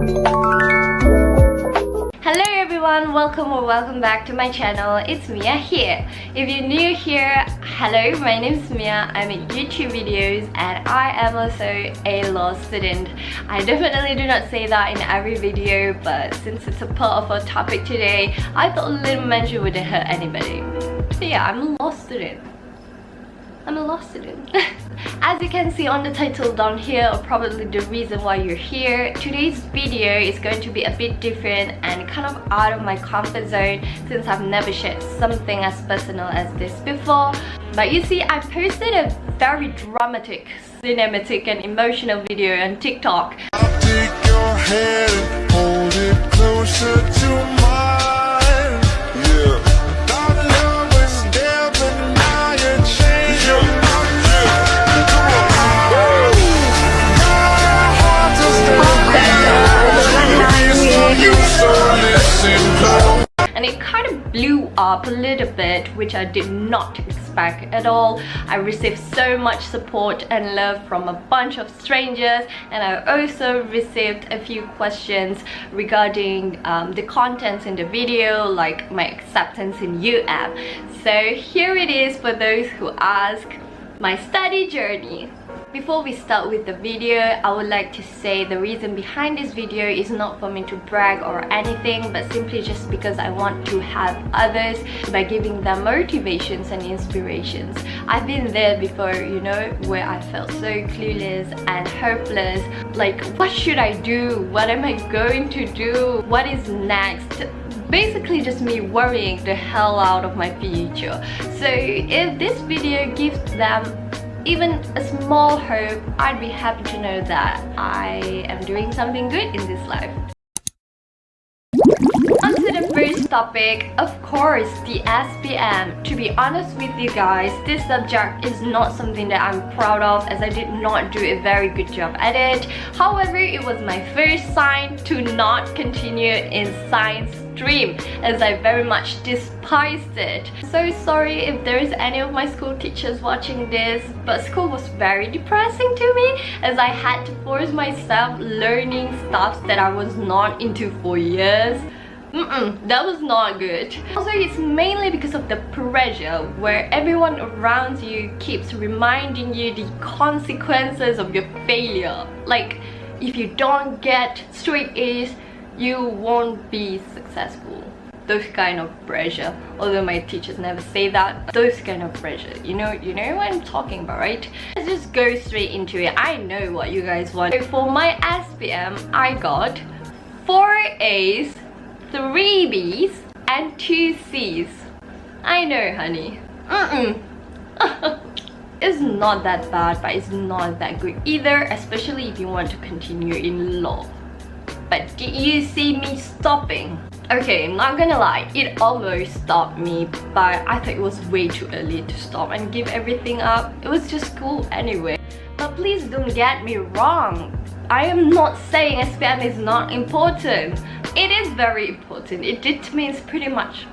Hello everyone, welcome back to my channel. It's Mia here. If you're new here, hello, my name is Mia. I make YouTube videos and I am also a law student. I definitely do not say that in every video, but since it's a part of our topic today, I thought a little mention wouldn't hurt anybody. So yeah, I'm a law student. As you can see on the title down here, or probably the reason why you're here, today's video is going to be a bit different and kind of out of my comfort zone since I've never shared something as personal as this before. But you see, I posted a very dramatic, cinematic and emotional video on TikTok. I'll take your hand and hold it closer to mine. Yeah. Our love was there, but now you're changing. And it kind of blew up a little bit, which I did not expect at all. I received so much support and love from a bunch of strangers, and I also received a few questions regarding the contents in the video, like my acceptance in UM. So here it is for those who ask, my study journey. Before we start with the video, I would like to say the reason behind this video is not for me to brag or anything, but simply just because I want to help others by giving them motivations and inspirations. I've been there before, you know, where I felt so clueless and hopeless. Like, what should I do? What am I going to do? What is next? Basically just me worrying the hell out of my future. So if this video gives them even a small hope, I'd be happy to know that I am doing something good in this life. On to the first topic, of course, the SPM. To be honest with you guys, this subject is not something that I'm proud of, as I did not do a very good job at it. However, it was my first sign to not continue in science stream, as I very much despised it. So sorry if there is any of my school teachers watching this, but school was very depressing to me, as I had to force myself learning stuff that I was not into for years. That was not good. Also, it's mainly because of the pressure where everyone around you keeps reminding you the consequences of your failure. Like, if you don't get straight A's, you won't be successful. Those kind of pressure. Although my teachers never say that, those kind of pressure. You know what I'm talking about, right? Let's just go straight into it. I know what you guys want. So for my SPM, I got 4 A's, 3 B's and 2 C's. I know, honey. It's not that bad, but it's not that good either, especially if you want to continue in law. But did you see me stopping? Okay, I'm not gonna lie, it almost stopped me, but I thought it was way too early to stop and give everything up. It was just school anyway. But please don't get me wrong, I am not saying SPM is not important. It is very important. It determines pretty much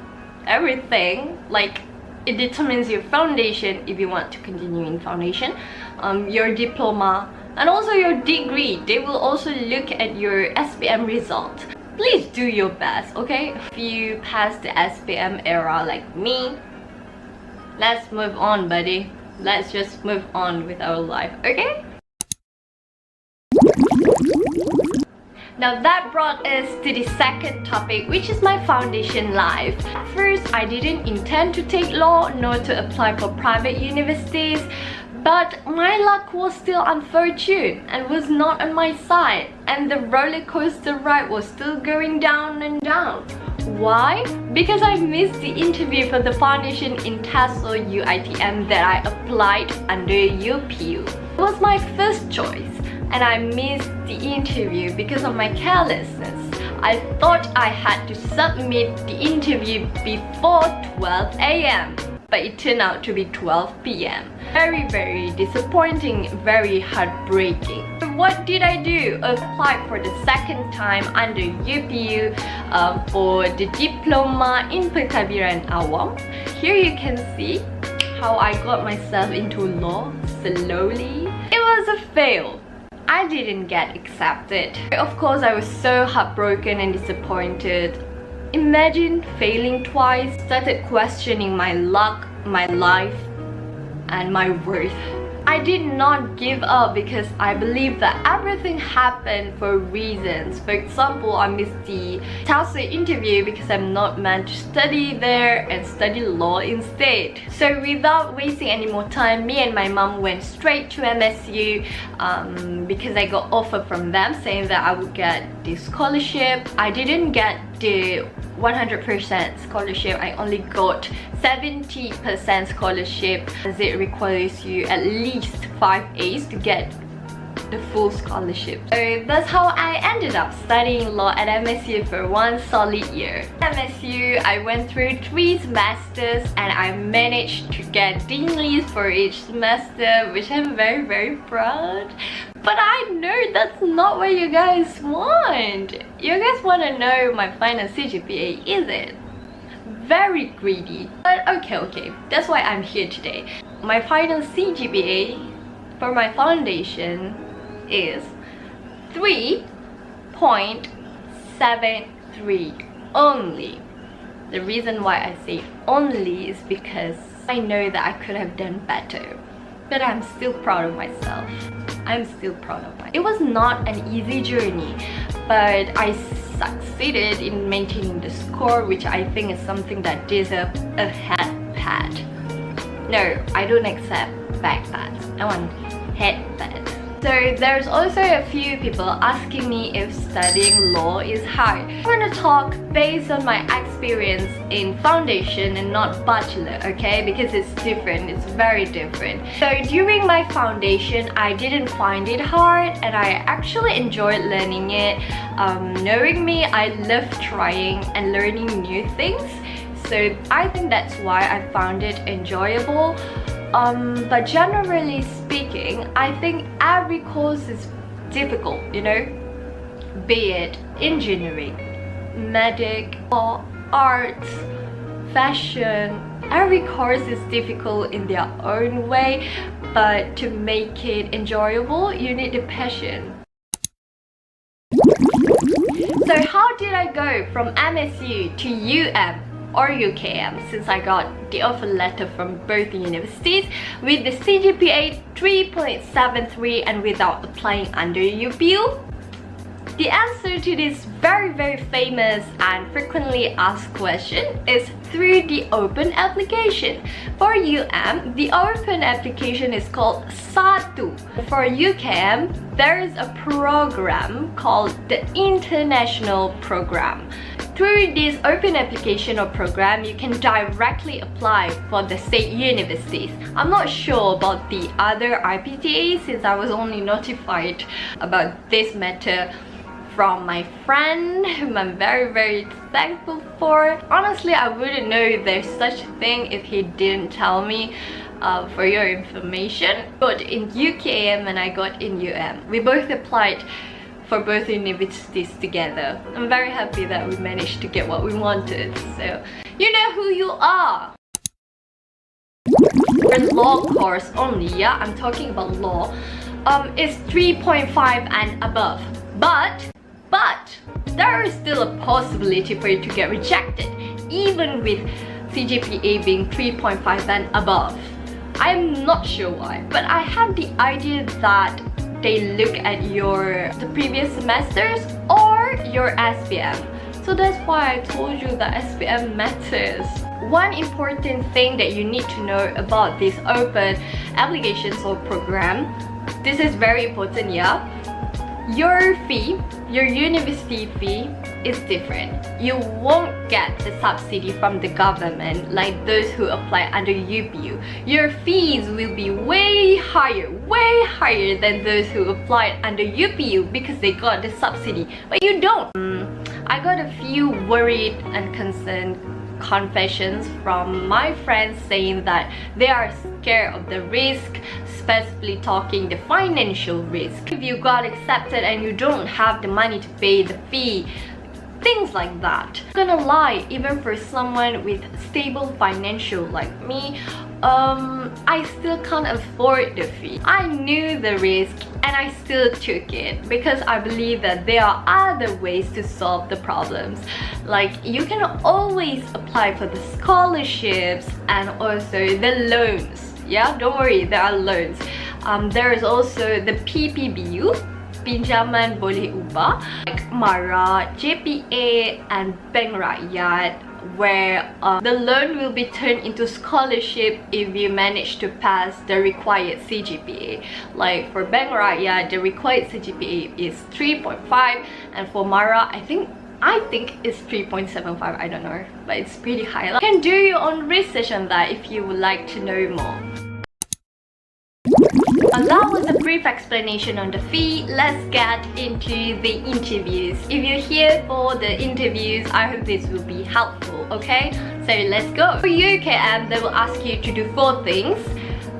everything. Like, it determines your foundation if you want to continue in foundation, your diploma, and also your degree. They will also look at your SPM result. Please do your best, okay? If you pass the SPM era like me, let's move on, buddy. Let's just move on with our life, okay? Now that brought us to the second topic, which is my foundation life. At first, I didn't intend to take law nor to apply for private universities, but my luck was still unfortunate and was not on my side, and the roller coaster ride was still going down and down. Why? Because I missed the interview for the foundation in xoxo UITM that I applied under UPU. It was my first choice, and I missed the interview because of my carelessness. I thought I had to submit the interview before 12 AM, but it turned out to be 12 PM. Very disappointing, very heartbreaking. So what did I do? Applied for the second time under UPU for the diploma in Pentkabiran Awam. Here you can see how I got myself into law slowly. It was a fail. I didn't get accepted. Of course, I was so heartbroken and disappointed. Imagine failing twice. Started questioning my luck, my life, and my worth. I did not give up because I believe that everything happened for reasons. For example, I missed the xoxo interview because I'm not meant to study there and study law instead. So without wasting any more time, me and my mom went straight to MSU because I got offer from them saying that I would get the scholarship. I didn't get the 100% scholarship. I only got 70% scholarship, as it requires you at least 5 A's to get the full scholarship. So that's how I ended up studying law at MSU for 1 solid year. At MSU, I went through 3 semesters and I managed to get dean list for each semester, which I'm very proud. But I know that's not what you guys want. You guys want to know my final CGPA, is it? Very greedy. But okay, that's why I'm here today. My final CGPA for my foundation is 3.73 only. The reason why I say only is because I know that I could have done better, but I'm still proud of myself. It was not an easy journey, but I succeeded in maintaining the score, which I think is something that deserves a head pat. No, I don't accept back pats. I want head pats. So there's also a few people asking me if studying law is hard. I'm gonna talk based on my experience in foundation and not bachelor, okay? Because it's different, it's very different. So during my foundation, I didn't find it hard and I actually enjoyed learning it. Knowing me, I love trying and learning new things. So I think that's why I found it enjoyable. But generally speaking, I think every course is difficult, you know, be it engineering, medic, law, arts, fashion. Every course is difficult in their own way, but to make it enjoyable, you need the passion. So how did I go from MSU to UM or UKM, since I got the offer letter from both universities with the CGPA 3.73 and without applying under UPU? The answer to this very famous and frequently asked question is through the open application. For UM, the open application is called XO. For UKM, there is a program called the International Program. Through this open application or program, you can directly apply for the state universities. I'm not sure about the other IPTAs since I was only notified about this matter from my friend, whom I'm very thankful for. Honestly, I wouldn't know there's such a thing if he didn't tell me. For your information, but in UKM and I got in UM. We both applied for both universities together. I'm very happy that we managed to get what we wanted. So, you know who you are. For law course only, yeah, I'm talking about law. It's 3.5 and above. But there is still a possibility for you to get rejected, even with CGPA being 3.5 and above. I'm not sure why, but I have the idea that they look at the previous semesters or your SPM. So that's why I told you that SPM matters. One important thing that you need to know about this open applications or program, this is very important, yeah. Your fee, your university fee is different. You won't get the subsidy from the government like those who apply under UPU. Your fees will be way higher than those who applied under UPU because they got the subsidy, but you don't. I got a few worried and concerned confessions from my friends saying that they are scared of the risk, specifically talking the financial risk. If you got accepted and you don't have the money to pay the fee, things like that. I'm not gonna lie, even for someone with stable financial like me, I still can't afford the fee. I knew the risk and I still took it because I believe that there are other ways to solve the problems. Like, you can always apply for the scholarships and also the loans. Yeah, don't worry, there are loans. There is also the PPBU, pinjaman boleh ubah, like MARA, JPA and Bank Rakyat, where the loan will be turned into scholarship if you manage to pass the required cgpa. Like for Bank Rakyat, the required cgpa is 3.5, and for MARA I think it's 3.75. I don't know, but it's pretty high. You can do your own research on that if you would like to know more. That was a brief explanation on the fee. Let's get into the interviews. If you're here for the interviews, I hope this will be helpful, okay? So let's go. For UKM, they will ask you to do 4 things: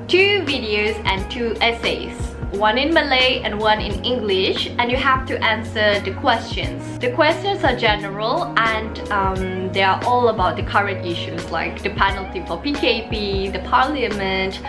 2 videos and 2 essays. 1 in Malay and 1 in English, and you have to answer the questions. The questions are general and they are all about the current issues, like the penalty for PKP, the parliament.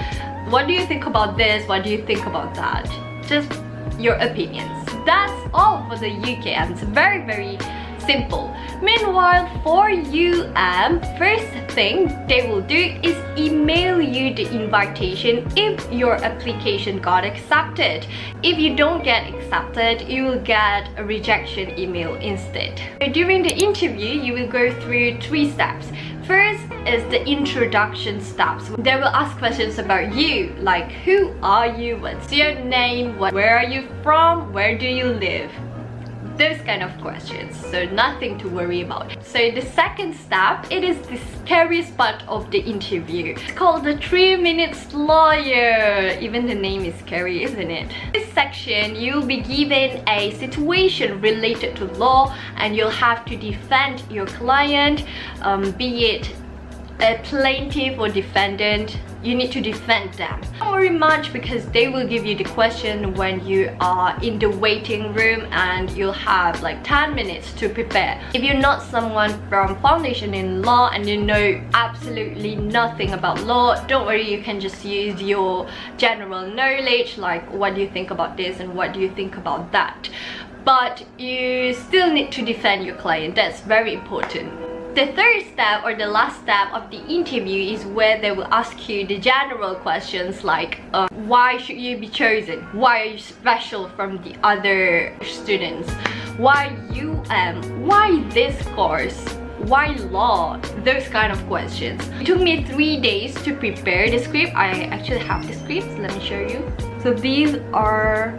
What do you think about this? What do you think about that? Just your opinions. That's all for the UKM. It's very simple. Meanwhile, for UM, first thing they will do is email you the invitation if your application got accepted. If you don't get accepted, you will get a rejection email instead. During the interview, you will go through 3 steps. First is the introduction steps. They will ask questions about you, like who are you, what's your name, where are you from, where do you live? Those kind of questions, so nothing to worry about. So the second step, it is the scariest part of the interview. It's called the 3 minutes lawyer. Even the name is scary, isn't it? This section, you'll be given a situation related to law and you'll have to defend your client, be it a plaintiff or defendant. You need to defend them. Don't worry much because they will give you the question when you are in the waiting room and you'll have like 10 minutes to prepare. If you're not someone from foundation in law and you know absolutely nothing about law, don't worry, you can just use your general knowledge, like what do you think about this and what do you think about that. But you still need to defend your client. That's very important. The third step, or the last step of the interview, is where they will ask you the general questions like why should you be chosen? Why are you special from the other students? Why UM? Why this course? Why law? Those kind of questions. It took me 3 days to prepare the script. I actually have the scripts. Let me show you. So these are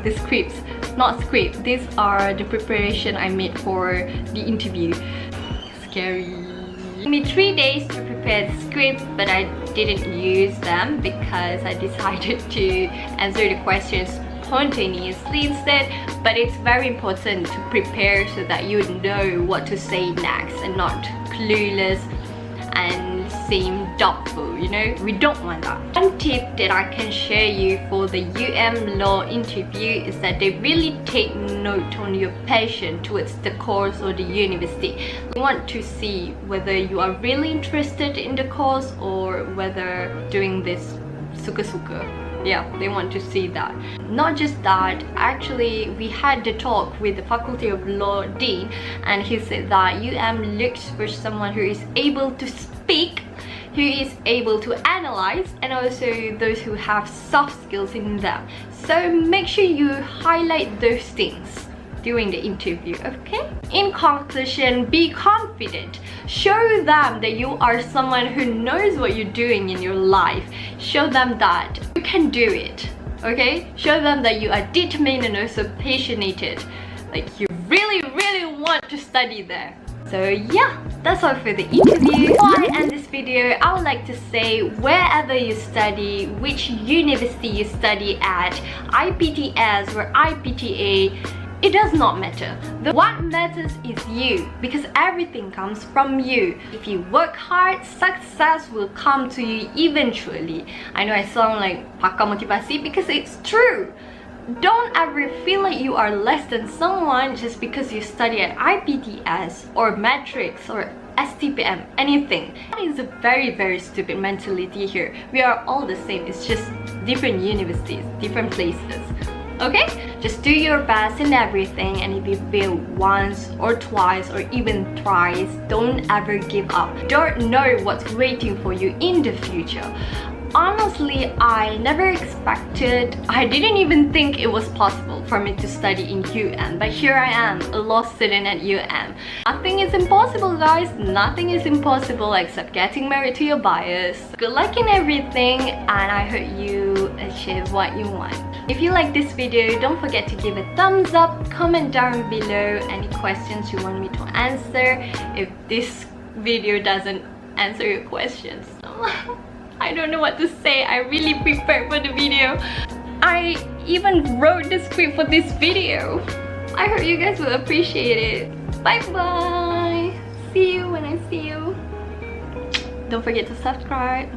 the scripts, not script. These are the preparation I made for the interview. Scary. It took me 3 days to prepare the script, but I didn't use them because I decided to answer the questions spontaneously instead. But it's very important to prepare so that you know what to say next and not clueless and seem doubtful, you know? We don't want that. One tip that I can share you for the UM law interview is that they really take note on your passion towards the course or the university. They want to see whether you are really interested in the course or whether doing this suka-suka. Yeah, they want to see that. Not just that, actually we had the talk with the Faculty of Law Dean, and he said that UM looks for someone who is able to speak, who is able to analyze, and also those who have soft skills in them. So make sure you highlight those things during the interview, okay? In conclusion, be confident. Show them that you are someone who knows what you're doing in your life. Show them that you can do it, okay? Show them that you are determined and also passionate. Like you really want to study there. So yeah, that's all for the interview. Before I end this video, I would like to say wherever you study, which university you study at, IPTS or IPTA, it does not matter. What matters is you, because everything comes from you. If you work hard, success will come to you eventually. I know I sound like pakar motivasi because it's true. Don't ever feel like you are less than someone just because you study at IPTS or Matrix or STPM, anything. That is a very stupid mentality here. We are all the same. It's just different universities, different places. Okay, just do your best in everything, and if you fail once or twice or even thrice, don't ever give up. Don't know what's waiting for you in the future. Honestly, I never expected, I didn't even think it was possible for me to study in UM, but here I am, a law student at UM. Nothing is impossible, guys. Nothing is impossible except getting married to your bias. Good luck in everything, and I hope you achieve what you want. If you like this video, don't forget to give a thumbs up, comment down below any questions you want me to answer if this video doesn't answer your questions. I don't know what to say. I really prepared for the video. I even wrote the script for this video. I hope you guys will appreciate it. Bye bye. See you when I see you. Don't forget to subscribe.